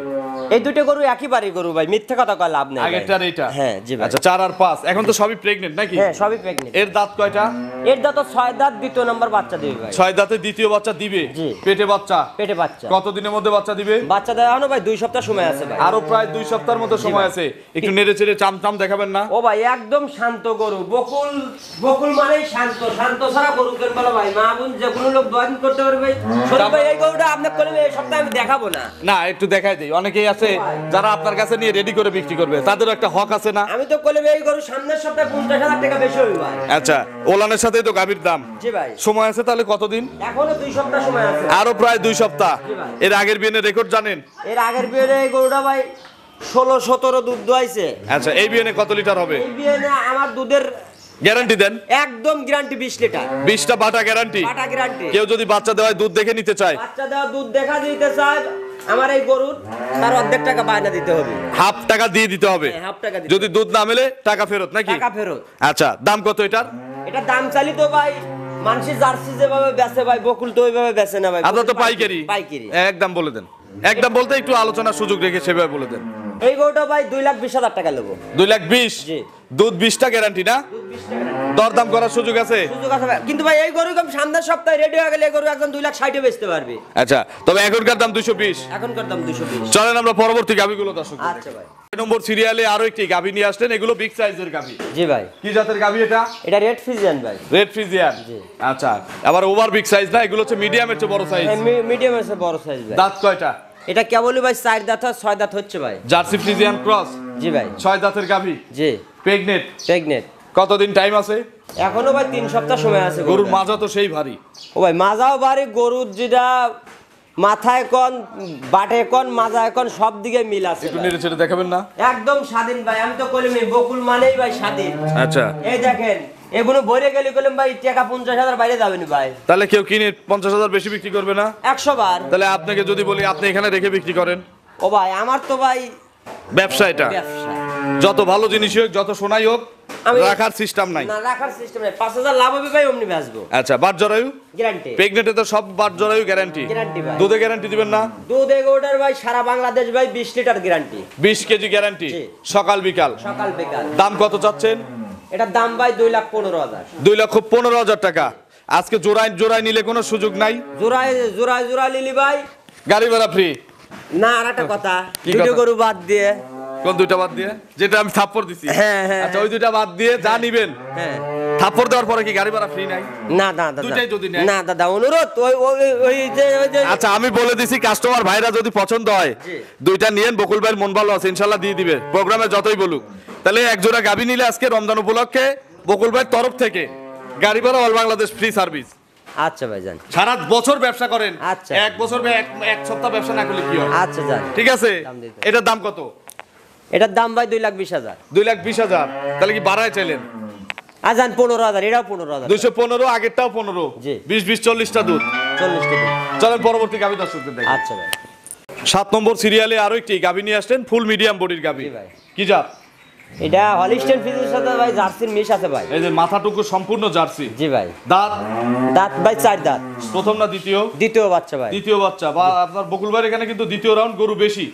এই দুটো গরু একই বাড়ি গরু ভাই, মিথ্যে কথা কয় লাভ নেই ভাই। আগেরটার এইটা? হ্যাঁ জি ভাই। আচ্ছা 4 আর 5 এখন তো সবই প্রেগনেন্ট নাকি? হ্যাঁ সবই প্রেগনেন্ট। এর দাঁত কয়টা? এর দাঁত 6 দাঁত, দ্বিতীয় নাম্বার বাচ্চা দিবে ভাই। 6 দাঁতে দ্বিতীয় বাচ্চা দিবে? জি। পেটে বাচ্চা? পেটে বাচ্চা। কত দিনের মধ্যে বাচ্চা দিবে? বাচ্চা দেওয়া হলো ভাই 2 সপ্তাহ সময় আছে ভাই। আরো প্রায় 2 সপ্তাহের মতো সময় আছে, একটু নেড়ে চেড়ে চাম দেখাবেন না? ও ভাই একদম শান্ত গরু, বকুল বকুল মানেই শান্ত, শান্ত ছাড়া গরু কেন বলো ভাই, মা বোন যে কোনো লোক দোয়ান করতে পারবে ভাই। সত্যি ভাই এই গরুটা আপনাকে করলে এই সপ্তাহে আমি দেখাবো না। না একটু দেখাই দেই, অনেকেই আছে যারা আপনার কাছে নিয়ে রেডি করে বিক্রি করবে, তাদেরও একটা হক আছে না? আমি তো করলে এই গরু সামনের সপ্তাহে 50,000 টাকা বেশি হইবে ভাই। আচ্ছা ওলানের সাথেই তো গাভীর দাম। জি ভাই। সময় আছে তাহলে কতদিন? এখনো 2 সপ্তাহ সময় আছে। আরো প্রায় 2 সপ্তাহ। জি ভাই। এর আগের বিয়ের রেকর্ড জানেন? এর আগের বিয়ের এই গরুটা ভাই 16-17 দুধ দোয়াইছে। আচ্ছা এই বিয়ে কত লিটার হবে? এই বিয়ে আমার দুধের গ্যারান্টি দেন? একদম গ্যারান্টি 20 লিটার। 20টা বাটা গ্যারান্টি? বাটা গ্যারান্টি। কেউ যদি বাচ্চা দেওয়ায় দুধ দেখে নিতে চায়? বাচ্চা দেওয়া দুধ দেখা দিতে চায়, আমার এই গরুর তার অর্ধেক টাকা বায়না দিতে হবে। হাফ টাকা দিয়ে দিতে হবে? হ্যাঁ, হাফ টাকা দিতে যদি দুধ না মেলে টাকা ফেরত নাকি? টাকা ফেরত। আচ্ছা দাম কত এটার? এটা দাম চালি তো ভাই মানুষের জার্সি যেভাবে বেচে ভাই, বকুল তো ওইভাবে বেচে না ভাই। আপনার তো পাইকারি। পাইকারি। একদম বলে দেন, একদম বলতে একটু আলোচনার সুযোগ রেখে সেভাবে বলে দেন। এই গরুটা ভাই 2,20,000 টাকা নেবো। 2,20,000? জি। দুধ 20টা গ্যারান্টি না? দুধ 20 টাকা। দরদাম করার সুযোগ আছে? সুযোগ আছে ভাই, কিন্তু ভাই এই গরু কম সামনের সপ্তাহে রেডি হয়ে গেলে এই গরু একদম 2,60,000 বেচতে পারবে। আচ্ছা তবে এখনকার দাম 220। এখনকার দাম 220। চলেন আমরা পরবর্তী গাভীগুলো দর্শক। আচ্ছা ভাই। 6 নম্বর সিরিয়ালে আরো একটি গাভী নিয়ে আসলেন, এগুলো বিগ সাইজের গাভী। জি ভাই। কি জাতের গাভী এটা? এটা রেড ফিজিয়ান ভাই। Red Friesian? জি। আচ্ছা আবার ওভার বিগ সাইজ না, এগুলো হচ্ছে মিডিয়ামের চেয়ে বড় সাইজ। মিডিয়াম আছে, বড় সাইজ ভাই। দাঁত কয়টা? এটা কেবলই ভাই 4 দাঁত আর 6 দাঁত হচ্ছে ভাই। Jersey Friesian cross? জি ভাই। 6 দাঁতের গাভী, জি। প্রেগনেন্ট? প্রেগনেন্ট। কতদিন টাইম আছে? এখনো ভাই 3 সপ্তাহ সময় আছে। গরুর মাজা তো সেই ভারী। ও ভাই মাজাও বাড়ি, গরুর যেটা মাথায় কোন, বাটে কোন, মাজায় কোন, সব দিকে মিল আছে একটু ভাই। নেড়ে চেড়ে দেখাবেন না? একদম স্বাধীন ভাই, আমি তো কইলাম বকুল মানেই ভাই স্বাধীন। আচ্ছা এই দেখেন এগুলো ভরে গেলে কইলাম ভাই টাকা 50,000 বাইরে যাবেন ভাই। তাহলে কেউ কিনে 50,000 বেশি বিক্রি করবে না? 100 বার। তাহলে আপনাকে যদি বলি আপনি এখানে রেখে বিক্রি করেন? ও ভাই আমার তো ভাই ব্যবসা এটা, ব্যবসা। যত ভালো জিনিস হোক যত সোনাই হোক আমি- রাখার সিস্টেম নাই। না রাখার সিস্টেম নাই, 5,000 লাভ হবে ভাই, অমনি বেচবো। আচ্ছা বাট জরায়ু? গ্যারান্টি। প্রেগনেন্টে তো সব বাট জরায়ু গ্যারান্টি। গ্যারান্টি ভাই। দুধে গ্যারান্টি দিবেন না? দুধ এগোটার ভাই সারা বাংলাদেশ ভাই 20 লিটার গ্যারান্টি। 20 kg guarantee? জি। সকাল বিকাল? সকাল বিকাল। দাম কত চাচ্ছেন? এটার দাম ভাই 2,15,000। 2,15,000 টাকা। আজকে জোড়ায় জোড়ায় নিলে কোনো সুযোগ নাই? জোড়ায় জোড়ায় জোড়ায় লিলি ভাই। গাড়ি ভাড়া ফ্রি? না আর একটা কথা, কি দুটো কথা? গরু বাদ দিয়ে। কোন দুইটা বাদ দিয়ে? যেটা আমি থাপ্পড় দিছি? হ্যাঁ, হ্যাঁ, আচ্ছা ওই দুইটা বাদ দিয়ে যা নিবেন, হ্যাঁ। থাপ্পড় দেওয়ার পরে কি গাড়ি ভাড়া ফ্রি নাই? না না দাদা। দুইটাই যদি নেয়? না দাদা অনুরোধ, ওই যে আচ্ছা আমি বলে দিছি, কাস্টমার ভাইরা যদি পছন্দ হয় জি। দুইটা নিয়েন, বকুল ভাইয়ের মন ভালো আছে ইনশাল্লাহ দিয়ে দিবে, প্রোগ্রামে যতই বলুক। তাহলে এক জোড়া গাভী নিলে আজকে রমজান উপলক্ষে বকুল ভাইয়ের তরফ থেকে গাড়ি ভাড়া অল বাংলাদেশ ফ্রি সার্ভিস। আচ্ছা ভাই যান। সারা বছর ব্যবসা করেন, আচ্ছা। এক বছর বা এক সপ্তাহ ব্যবসা না করলে কি হয়? আচ্ছা যান। ঠিক আছে, দাম দিতে। এটার দাম কত? এটার দাম ভাই 2,20,000। 2,20,000? তাহলে কি বাড়ায় চাইলেন? যান 15,000, এটাও 15,000। 215, আগেরটাও 15। জি। 20 40টা দুধ। 40 টাকা। চলেন পরবর্তী গাভী দর্শকদের দেখি। আচ্ছা ভাই। 7 নম্বর সিরিয়ালে আরো একটি গাভী নিয়ে আসলেন, ফুল মিডিয়াম বডির গাভী। জি ভাই। কি জাত? এটা হলিস্টেন ফিজের সাথে ভাই জার্সির মিশ আছে ভাই। এই যে মাথাটুকু সম্পূর্ণ জার্সি। জি ভাই। দাঁত? দাঁত ভাই 4 দাঁত। প্রথম না দ্বিতীয়? দ্বিতীয় বাচ্চা ভাই। দ্বিতীয় বাচ্চা। বা আপনার বকুল ভাইয়ের এখানে কিন্তু দ্বিতীয় রাউন্ড গরু বেশি।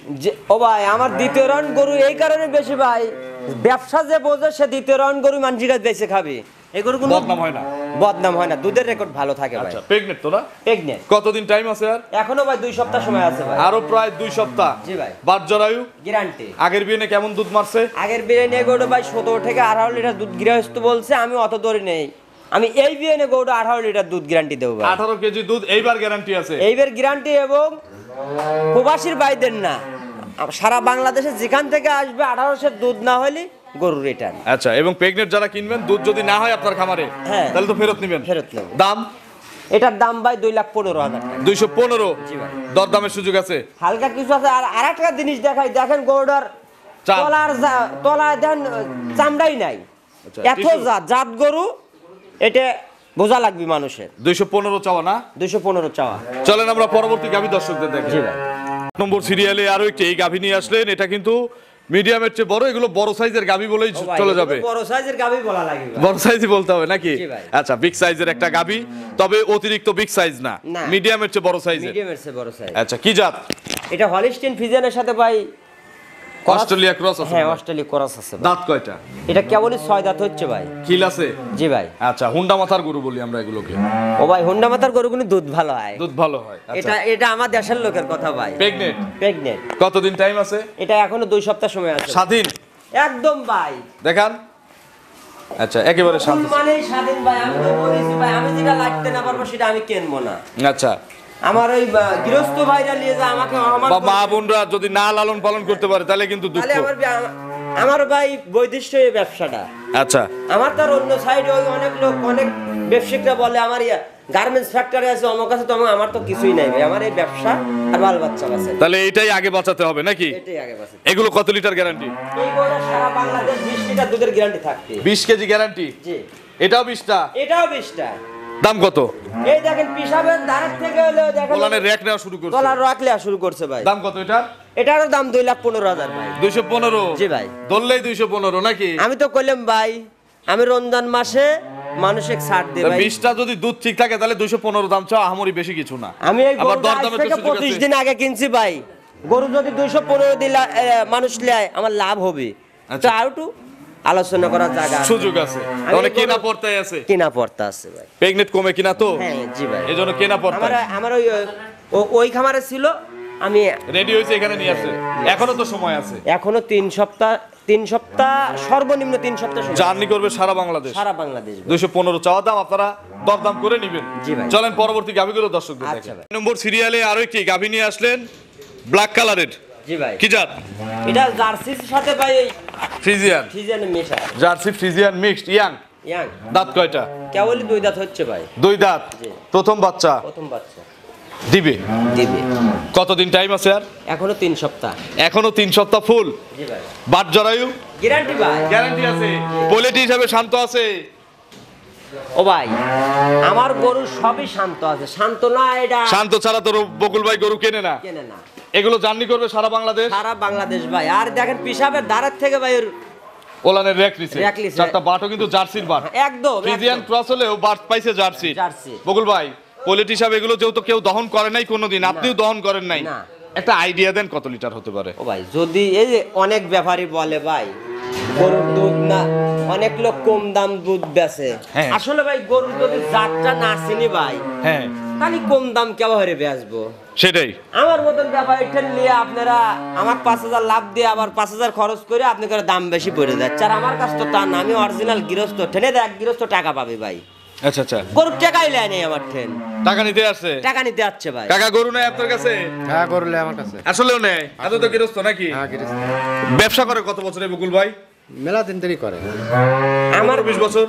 ও ভাই আমার দ্বিতীয় রাউন্ড গরু এই কারণে বেশি ভাই, ব্যবসা যে বোঝে সে দ্বিতীয় রাউন্ড গরু মানুষের কাছে বেঁচে খাবে। এই গরু কোনো বদনাম হয় না? বদনাম হয় না, দুধের রেকর্ড ভালো থাকে ভাই। আচ্ছা প্রেগনেন্ট তো না? প্রেগনেন্ট। কতদিন টাইম আছে আর? এখনো ভাই 2 সপ্তাহ সময় আছে ভাই। আরো প্রায় 2 সপ্তাহ। জি ভাই। বাট জরায়ু? গ্যারান্টি। আগের বিয়ে কেমন দুধ মারছে? আগের বিরিয়ানি গরু ভাই 17 থেকে 18 লিটার দুধ গৃহস্থ বলছে, আমি অত দূরে নেই। আমি এই বিরিয়ানি গরুটা 18 লিটার দুধ গ্যারান্টি দেবো ভাই। 18 কেজি দুধ এইবার গ্যারান্টি আছে? এইবার গ্যারান্টি, এবং প্রবাসীর বাইদের না, সারা বাংলাদেশে যেখান থেকে আসবে 1800 দুধ না হলে গরু রিটার্ন। আচ্ছা, এবং প্রেগনেন্ট যারা কিনবেন দুধ যদি না হয় আপনার খামারে, হ্যাঁ। তাহলে তো ফেরত নেবেন? ফেরত নেব। দাম? এটার দাম ভাই 2,15,000 টাকা। 215? জি ভাই। দরদামের সুযোগ আছে? হালকা কিছু আছে। আর আরেকটা জিনিস দেখাই, দেখেন গরুটার চাম। তলায় দেন চামড়াই নাই। আচ্ছা, এত টিস্যু? জাত গরু, এটা বোঝা লাগবে মানুষের। 215 চাওয়া না? 215 চাওয়া। চলেন আমরা পরবর্তী গাভী দর্শকদের দেখি। জি ভাই। 8 নম্বর সিরিয়ালে আরো একটি এই গাভী নিয়ে আসলেন, এটা কিন্তু মিডিয়ামের চেয়ে বড়, এগুলো বড় সাইজের গাভী বলেই ও ভাই, চলে এগুলো যাবে। বড় সাইজের গাভী বলা লাগে ভাই। বড় সাইজই বলতে হবে নাকি? জি ভাই। আচ্ছা বিগ সাইজের একটা গাভী, তবে অতিরিক্ত বিগ সাইজ না, না। মিডিয়ামের চেয়ে বড় সাইজের। মিডিয়ামের চেয়ে বড় সাইজ। আচ্ছা কি জাত? এটা হলিস্টিন ফিজিয়ানের সাথে ভাই অস্ট্রেলিয়া ক্রস আছে? হ্যাঁ, অস্ট্রেলিয়া ক্রস আছে ভাই। দাঁত কয়টা? এটা কেবলই 6 দাঁত হচ্ছে ভাই। খিল আছে? জি ভাই। আচ্ছা, হুন্ডা মাথার গরু বলি আমরা এগুলোকে। ও ভাই, হুন্ডা মাথার গরুগুলো দুধ ভালো হয়। দুধ ভালো হয়। আচ্ছা, এটা আমার দেশের লোকের কথা ভাই। প্রেগনেন্ট। কতদিন টাইম আছে? এটা এখনো 2 সপ্তাহ সময় আছে। স্বাধীন একদম ভাই। দেখান। আচ্ছা, একেবারে ফুল স্বাধীন। মানেই স্বাধীন ভাই। আমি তো বলেছি ভাই, আমি যেটা লাগতে না পারবো সেটা আমি কিনবো না। আচ্ছা, আমার ওই গৃহস্থ ভাইরা নিয়ে যা আমাকে বা মা বোনরা যদি না লালন পালন করতে পারে তাহলে কিন্তু দুঃখ। তাহলে আমার ভাই বৈদিশ্য এই ব্যবসাটা। আচ্ছা, আমার তার অন্য সাইডে ওই অনেক লোক, অনেক ব্যবসায়িকরা বলে আমার গার্মেন্টস ফ্যাক্টরি আছে, আমার কাছে তো আমার তো কিছুই নাই ভাই। আমার এই ব্যবসা আর বাল বাচ্চা আছে। তাহলে এটাই আগে বাঁচাতে হবে নাকি? এটাই আগে বাঁচাতে। এগুলো কত লিটার গ্যারান্টি? এই গরুটা সারা বাংলাদেশ 20 লিটার দুধের গ্যারান্টি থাকবে। 20 কেজি গ্যারান্টি? জি। এটাও 20টা? এটাও 20টা। দাম কত? এই দেখেন পিসাবের ধারের থেকে হলেও দেখেন ওলানের র্যাক নেওয়া শুরু করছে। তলার রাখলে শুরু করছে ভাই। দাম কত এটা? এটারও দাম 2,15,000 ভাই। 215? জি ভাই। ধরলেই 215 নাকি? আমি তো কইলাম ভাই, আমি রমজান মাসে মানুষকে ছাড় দেই ভাই। 20টা যদি দুধ ঠিক থাকে তাহলে 215 দাম চাও, আহামরি বেশি কিছু না। আমি এই আবার গরুটা আজ দরদামের তো থেকে সুযোগ 25 আছে। দিন আগে কিনছি ভাই। গরু যদি 215 দিলা মানুষ নেয় আমার লাভ হবে। তো আর একটু আলোচনা করার জায়গা সুযোগ আছে। তাহলে কেনা পড়তাই আছে? কেনা পড়তা আছে ভাই। প্রেগনেন্ট কমে কিনা তো? হ্যাঁ জি ভাই। এজন্য কেনা পড়তাই। আমার ওই খামারে ছিল, আমি রেডি হইছে এখানে নিয়ে আসছে। এখনো তো সময় আছে। এখনো 3 সপ্তাহ সর্বনিম্ন 3 সপ্তাহ সময়। জার্নি করবে সারা বাংলাদেশ। সারা বাংলাদেশ। 215 চাওয়া দাম, আপনারা দরদাম করে নেবেন। জি ভাই। চলেন পরবর্তী গাভীগুলো দর্শকদের আচ্ছা দেখেন। ভাই। নম্বর সিরিয়ালে আরো একটি গাভী নিয়ে আসলেন, ব্ল্যাক কালারের। জি ভাই। কি জাত? এটা জার্সির সাথে ভাই ফ্রিজিয়ান। ফ্রিজিয়ানের মেশা। Jersey Friesian mixed young. Young. দাঁত কয়টা? কেবলই 2 দাঁত হচ্ছে ভাই। 2 দাঁত। জি। প্রথম বাচ্চা প্রথম বাচ্চা দিবে। দিবে। কতদিন টাইম আছে আর? এখনো 3 সপ্তাহ। এখনো 3 সপ্তাহ ফুল। জি ভাই। বাট জরায়ু গ্যারান্টি ভাই। গ্যারান্টি আছে। কোয়ালিটি হিসাবে শান্ত আছে। ও ভাই, আমার গরু সবই শান্ত আছে। শান্ত না এটা শান্ত ছাড়া তো বকুল ভাই গরু কেনে না। কেনে না। এগুলো জার্নি করবে সারা বাংলাদেশ। সারা বাংলাদেশ ভাই। আর দেখেন পিসাবের ধারের থেকে ভাই ওলানের র্যাক নিছে। র্যাক নিছে। চারটা বাটও কিন্তু জার্সির বাট। একদম ফ্রিজিয়ান ক্রস হলেও বাট পাইছে জার্সি। জার্সি। বকুল ভাই, কোয়ালিটি হিসাবে এগুলো যেহেতু কেউ দহন করে নাই কোনোদিন, আপনিও দহন করেন নাই, না। একটা আইডিয়া দেন কত লিটার হতে পারে? ও ভাই, যদি এই যে অনেক ব্যাপারী বলে ভাই গরুর দুধ না, অনেক লোক কম দাম দুধ বেচে। হ্যাঁ। আসলে ভাই গরুর যদি জাতটা না চিনি ভাই, হ্যাঁ, তাহলে কম দাম কেবারে বেচবো। সেটাই। আমার মতন ব্যাপার এটা নিয়ে আপনারা আমার 5,000 লাভ দিয়ে আবার 5,000 খরচ করে আপনাদের দাম বেশি পড়ে যাচ্ছে। আর আমার কাছে তো তা না, আমি অরিজিনাল গৃহস্থ। ঠেনে দেখ গৃহস্থ টাকা পাবে ভাই। আচ্ছা আচ্ছা, গরুর টাকাই লেয় নেই আমার ঠেন। টাকা নিতে আসছে? টাকা নিতে আসছে ভাই। কাকা গরু নেই আপনার কাছে? হ্যাঁ, গরুলে আমার কাছে। আসলেও নেই? এত তো গৃহস্থ নাকি? হ্যাঁ, গিরেছে। ব্যবসা করে কত বছরে বকুল ভাই? মেলা দিন দেরি করে। আমার 20 বছর।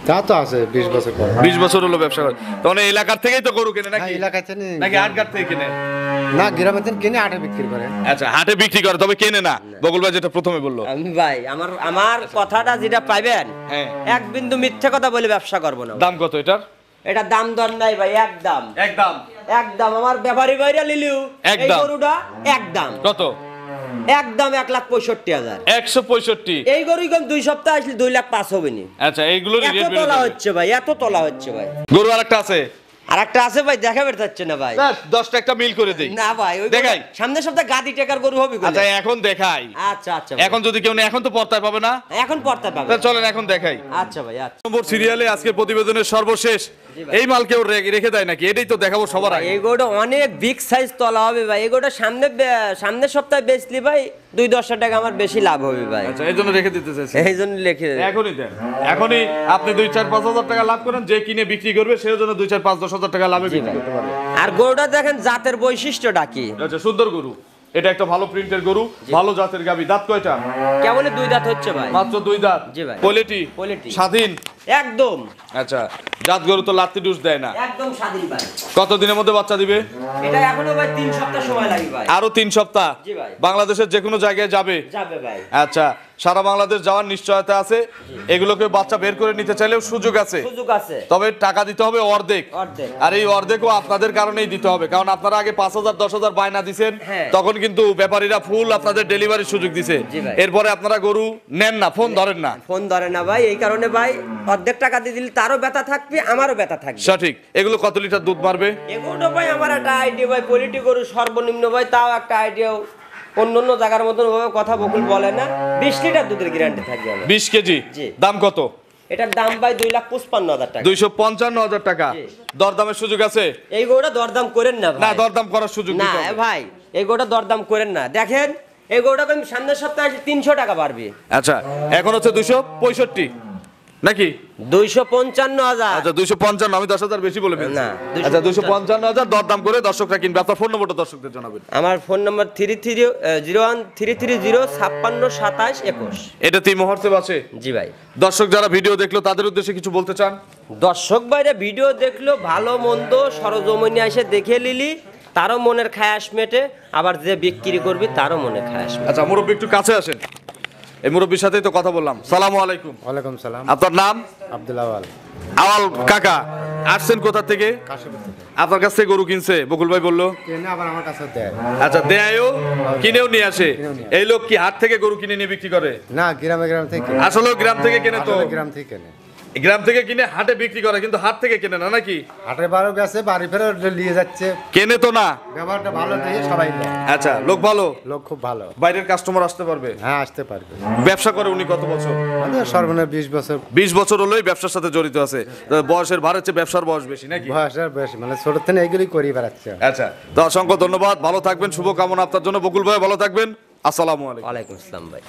তা তো আছে 20 বছর পর। 20 বছর হলো ব্যবসা করে। তখন এই এলাকার থেকেই তো গরু কেনে হ্যাঁ, নাকি? এলাকায় চেনে নাকি হাটঘাট থেকে কেনে? না, গ্রামের দিন কিনে আটে বিক্রি করে। আচ্ছা, হাটে বিক্রি করে তবে কেনে না। বকুল ভাই যেটা প্রথমে বললো। আমি ভাই আমার কথাটা যেটা পাইবেন, হ্যাঁ। এক বিন্দু মিথ্যে কথা বলে ব্যবসা করবো না। দাম কত এটার? এটা দাম দর নাই ভাই, একদম একদম একদম। আমার ব্যাপারী ভাইরা লিলিও এই একদম। গরুটা একদম কত? একদম 1,65,000। 165। এই গরু কোন 2 সপ্তাহ আসলে 2,05,000 হবে নি। আচ্ছা, এইগুলোর এত রেট তোলা হচ্ছে ভাই, এত তোলা হচ্ছে ভাই। গরু আরেকটা আছে? আর একটা আছে ভাই, দেখাবে যাচ্ছে না ভাই। 10টা একটা মিল করে দেই। না ভাই, ওই দেখাই। সামনের সপ্তাহে গাদি টেকার গরু হবে কোন? আচ্ছা, এখন দেখাই। আচ্ছা আচ্ছা। এখন যদি কেউ নেই, এখন তো পর্তায় পাবে না। এখন পড়তে পাবে। তাহলে চলেন এখন দেখাই। আচ্ছা ভাই, আচ্ছা। নম্বর সিরিয়ালে আজকে প্রতিবেদনের সর্বশেষ এই মাল কেউ রেখে দেয় নাকি? এটাই তো দেখাবো সবার আগে। এই গরুটা অনেক বিগ সাইজ তলা হবে ভাই। এই গরুটা সামনের সপ্তাহে বেচলি ভাই 2-10 টাকা আমার বেশি লাভ হবে ভাই। আচ্ছা, এই জন্য রেখে দিতে চাইছি। এই জন্য লিখে এখনই দেন। এখনই আপনি 2-4-5 হাজার টাকা লাভ করেন, যে কিনে বিক্রি করবে সেও জন্য 2-4-5-10 হাজার টাকা লাভে বিক্রি করতে পারবে। আর গরুটা দেখেন জাতের বৈশিষ্ট্যটা কি। আচ্ছা, সুন্দর গরু। এটা একটা ভালো প্রিন্টের গরু, ভালো জাতের গাবি। দাঁত কয়টা? কেবল 2 দাঁত হচ্ছে ভাই। মাত্র 2 দাঁত। জি ভাই। Quality quality. স্বাধীন একদম আচ্ছা, জাত গরু তো লাত্তি ডুস দেয় না। একদম স্বাধীন ভাই। কত দিনের মধ্যে বাচ্চা দিবে? এটা এখনো ভাই 3 সপ্তাহ সময় লাগবে ভাই। আরো 3 সপ্তাহ? জি ভাই। বাংলাদেশের যে কোনো জায়গায় যাবে? যাবে ভাই। আচ্ছা, সারা বাংলাদেশ যাওয়ার নিশ্চয়তা আছে। এগুলোকে বাচ্চা বের করে নিতে চাইলেও সুযোগ আছে। সুযোগ আছে। তবে টাকা দিতে হবে অর্ধেক। অর্ধেক। আর এই অর্ধেকও আপনাদের কারণেই দিতে হবে, কারণ আপনারা আগে 5,000-10,000 বায়না দিছেন। হ্যাঁ। তখন কিন্তু ব্যাপারীরা ফুল আপনাদের ডেলিভারির সুযোগ দিছে। জি ভাই। এরপরে আপনারা গরু নেন না, ফোন ধরেন না। ফোন ধরে না ভাই, এই কারণে ভাই অর্ধেক টাকা দিয়ে দিলে তারও ব্যথা থাকবে, আমারও ব্যথা থাকবে। সঠিক। এগুলো কত লিটার দুধ মারবে? এগুলো ভাই আমার একটা আইডিয়া ভাই, কোয়ালিটি গরু সর্বনিম্ন ভাই তাও একটা আইডিয়া অন্য অন্য জায়গার মতন ওভাবে কথা বকুল বলে না। 20 লিটার দুধের গ্যারান্টি থাকবে আমার। 20 কেজি জি। দাম কত? এটার দাম ভাই 2,55,000 টাকা। 255,000 টাকা। জি। দরদামের সুযোগ আছে? এই গরুটা দরদাম করেন না না, ভাই। দরদাম করার সুযোগ না দিতে হবে। ভাই, এই গরুটা দরদাম করেন না। দেখেন এই গরুটা আমি সামনের সপ্তাহে 300 টাকা পারবি। আচ্ছা, এখন হচ্ছে 265 নাকি? 255,000। আচ্ছা 255, আমি 10,000 বেশি বলে ফেলছি। না, আচ্ছা 255,000 দরদাম করে দর্শকরা কিনবে। আপনার ফোন নম্বরটা দর্শকদের জানাবেন। আমার ফোন নম্বর 01330562721। এটা তিন হোয়াটসঅ্যাপ আছে। জি ভাই। দর্শক যারা ভিডিও দেখলো তাদের উদ্দেশ্যে কিছু বলতে চান? দর্শক ভাইরা ভিডিও দেখলো, ভালো মন্দ সরজমিনে এসে দেখে নিলি, তারও মনের খায়াস মেটে, আবার যে বিক্রি করবি তারও মনে খায়াস মেটে। আচ্ছা মুরব্বী একটু কাছে আসেন, এই মুরব্বীর সাথেই তো কথা বললাম। সালামু আলাইকুম। ওয়ালাইকুম সালাম। আপনার নাম? আব্দুল আওয়াল। আওয়াল কাকা, আসছেন কোথা থেকে? কাশীপুর থেকে। আপনার কাছ থেকে গরু কিনছে বকুল ভাই বললো? কেনে আবার আমার কাছে দেয়। আচ্ছা, দেয়ও কিনেও নিয়ে আসে। কিনেও নিয়ে এই লোক কি হাট থেকে গরু কিনে নিয়ে বিক্রি করে? না, গ্রাম থেকে কেনে। আসলে গ্রাম থেকে কেনে তো। আসলে গ্রাম থেকে কেনে। গ্রাম থেকে কিনে হাটে বিক্রি করে, কিন্তু হাট থেকে কেনে না নাকি? হাটের বারো গেছে, বাড়ি ফেরত নিয়ে যাচ্ছে। কেনে তো না। ব্যবহারটা ভালো দেখে সবাই নেয়। আচ্ছা, লোক ভালো, লোক খুব ভালো। বাইরের কাস্টমার আসতে পারবে। হ্যাঁ, আসতে পারবে। ব্যবসা করে উনি কত বছর? আমাদের সর্বনিম্ন 20 বছর 20 বছর হলোই ব্যবসার সাথে জড়িত আছে। তো বয়সের ভার হচ্ছে, ব্যবসার বয়স বেশি নাকি? বয়স আর বেশি, মানে ছোট থেকে এগুলি করি বেড়াচ্ছে। আচ্ছা, তো অসংখ্য ধন্যবাদ, ভালো থাকবেন, শুভকামনা আপনার জন্য। বকুল ভাই ভালো থাকবেন, আসসালামু আলাইকুম। ওয়ালাইকুম আসসালাম ভাই।